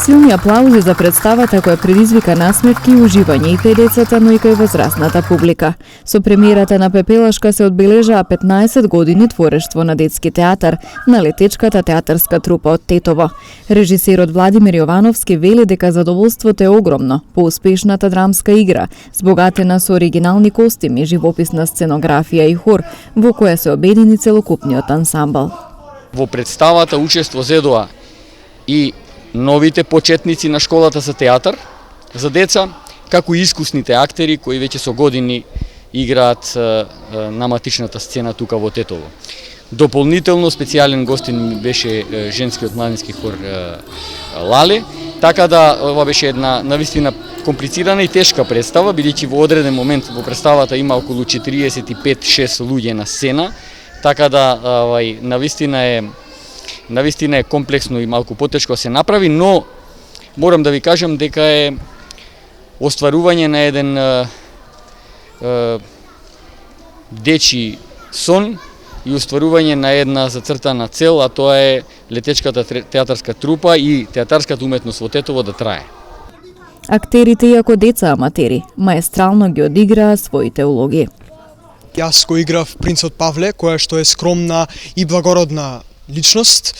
Силни аплаузи за представата која предизвика насмевки и уживање и кај децата, но и кај возрастната публика. Со премиерата на Пепелашка се одбележаа 15 години творештво на детски театар на летечката театарска трупа од Тетово. Режисерот Владимир Јовановски вели дека задоволството е огромно по успешната драмска игра, збогатена со оригинални костими, живописна сценографија и хор, во која се обедини целокупниот ансамбл. Во представата учество зедоа и новите почетници на школата за театар за деца, како и искусните актери кои веќе со години играат на матичната сцена тука во Тетово. Дополнително специјален гостин беше женскиот младински хор Лале, така да ова беше една навистина комплицирана и тешка представа, бидејќи во одреден момент во представата има околу 45-6 луѓе на сцена, така да навистина е комплексно и малку потешко да се направи, но морам да ви кажам дека е остварување на еден дечи сон и остварување на една зацртана цел, а тоа е летечката театарска трупа и театарската уметност во Тетово да трае. Актерите, иако деца аматери, маестрално ги одиграа своите улоги. Јас го играв принцот Павле, која што е скромна и благородна личност,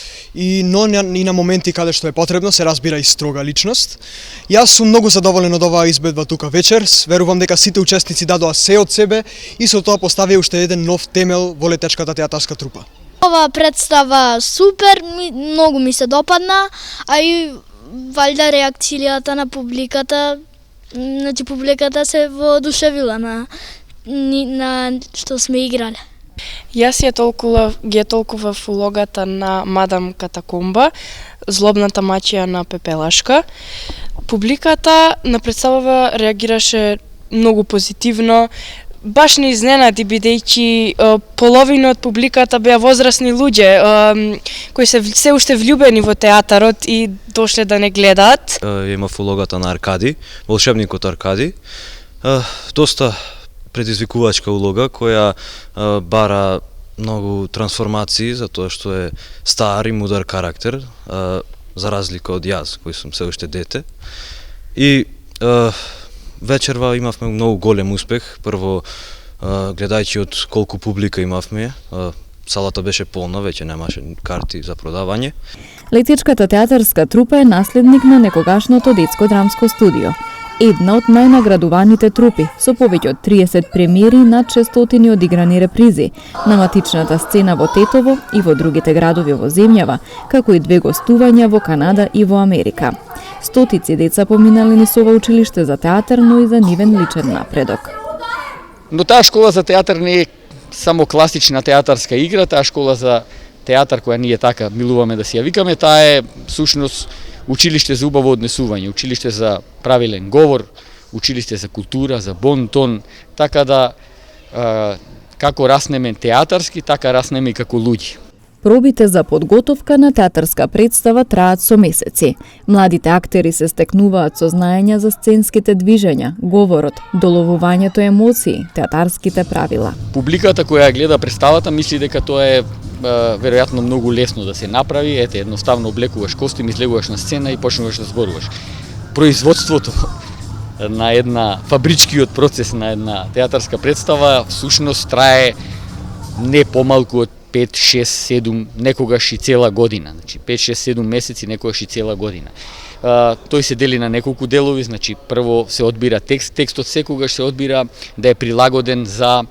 но и на моменти каде што е потребно се разбира и строга личност. Јас сум многу задоволен од оваа избедба тука вечер. Верувам дека сите учесници дадоа се од себе и со тоа поставија уште еден нов темел во летечката театарска трупа. Ова представа супер, многу ми се допадна, а и валјда реакцијата на публиката, значи публиката се воодушевила на што сме играле. Јас ги толкував улогата на мадам Катакомба, злобната мачија на Пепелашка. Публиката на представава реагираше многу позитивно, баш не изненади бидејќи половина од публиката беа возрастни луѓе кои се уште влюбени во театарот и дошле да не гледаат. Имав улогата на Аркади, волшебникот Аркади. Доста предизвикувачка улога која бара многу трансформации затоа што е стар и мудар карактер, за разлика од јас кој сум се уште дете. И вечерва имавме многу голем успех. Прво гледајќи од колку публика имавме, салата беше полна, веќе немаше карти за продавање. Летечката театарска трупа е наследник на некогашното детско драмско студио. Една од најнаградуваните трупи, со повеќе од 30 премиери и над 600 одиграни репризи на матичната сцена во Тетово и во другите градови во земјава, како и 2 гостувања во Канада и во Америка. Стотици деца поминали низ ова училиште за театар, но и за нивен личен напредок. Но таа школа за театар не е само класична театарска игра, таа школа за театар која ние така милуваме да си ја викаме, таа е всушност училиште за убаво однесување, училиште за правилен говор, училиште за култура, за бон тон, така да како раснеме театарски, така раснеме и како луѓе. Пробите за подготовка на театарска представа траат со месеци. Младите актери се стекнуваат со знаења за сценските движења, говорот, доловувањето емоции, театарските правила. Публиката која гледа представата мисли дека тоа е веројатно многу лесно да се направи, ете едноставно облекуваш костим, излегуваш на сцена и почнуваш да зборуваш. Производството на една фабричкиот процес на една театарска представа всушност трае не помалку од 5, 6, 7, некогаш и цела година. Значи 5, 6, 7 месеци, некогаш и цела година. Тој се дели на неколку делови, значи прво се одбира текстот секогаш се одбира да е прилагоден за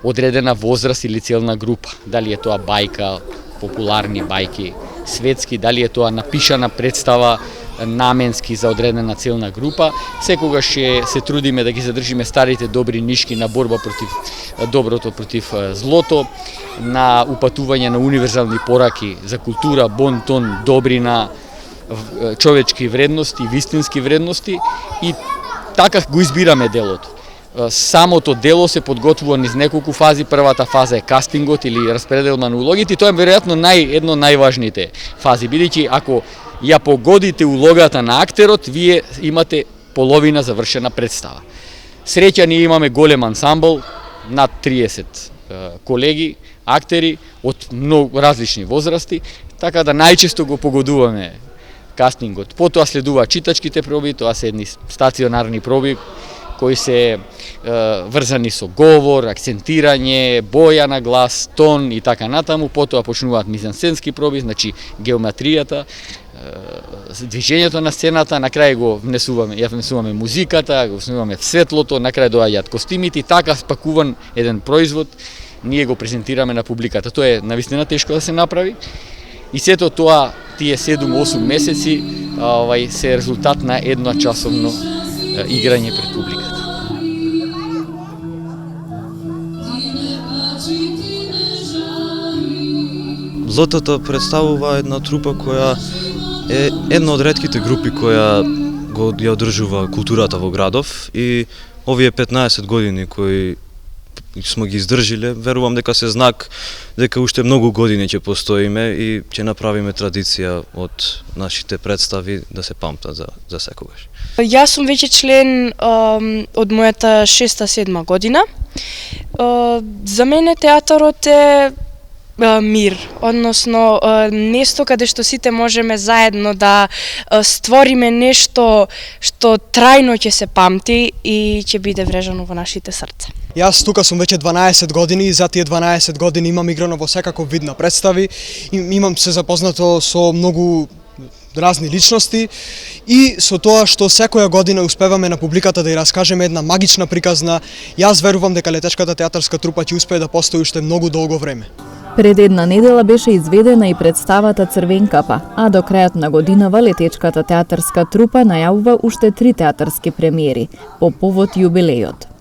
одредена возраст или целна група. Дали е тоа бајка, популарни бајки, светски, дали е тоа напишана представа наменски за одредена целна група. Секогаш се трудиме да ги задржиме старите добри нишки на борба против доброто, против злото, на упатување на универзални пораки за култура, бон тон, добрина, човечки вредности, вистински вредности и така го избираме делото. Самото дело се подготвува низ неколку фази. Првата фаза е кастингот или распределба на улогите и тоа е веројатно едно од најважните фази, бидејќи ако ја погодите улогата на актерот, вие имате половина завршена представа. Среќа ние имаме голем ансамбл, над 30 колеги, актери од многу различни возрасти, така да најчесто го погодуваме кастингот. Потоа следува читачките проби, тоа се едни стационарни проби кои се врзани со говор, акцентирање, боја на глас, тон и така натаму. Потоа почнуваат мизансценски проби, значи геометријата, движењето на сцената, на крај ја внесуваме музиката, го внесуваме светлото, на крај доаѓаат костимите и така спакуван еден производ ние го презентираме на публиката. Тоа е навистина тешко да се направи и сето тоа, тие 7-8 месеци, се резултат на едночасовно играње пред публиката. Златата представува една трупа која е една од ретките групи која ја одржува културата во градов и овие 15 години кои смо ги издржиле, верувам дека се знак дека уште многу години ќе постоиме и ќе направиме традиција од нашите представи да се памтат за секогаш. Јас сум веќе член од мојата 6-7 година. За мене театарот е мир, односно место каде што сите можеме заедно да створиме нешто што трајно ќе се памти и ќе биде врежано во нашите срца. Јас тука сум веќе 12 години и за тие 12 години имам играно во секаков вид на представи, имам се запознато со многу разни личности и со тоа што секоја година успеваме на публиката да ја раскажеме една магична приказна, јас верувам дека Летешката театарска трупа ќе успее да постои уште многу долго време. Пред една недела беше изведена и представата Црвен капа, а до крајот на годинава Летечката театарска трупа најавува уште 3 театарски премиери по повод јубилејот.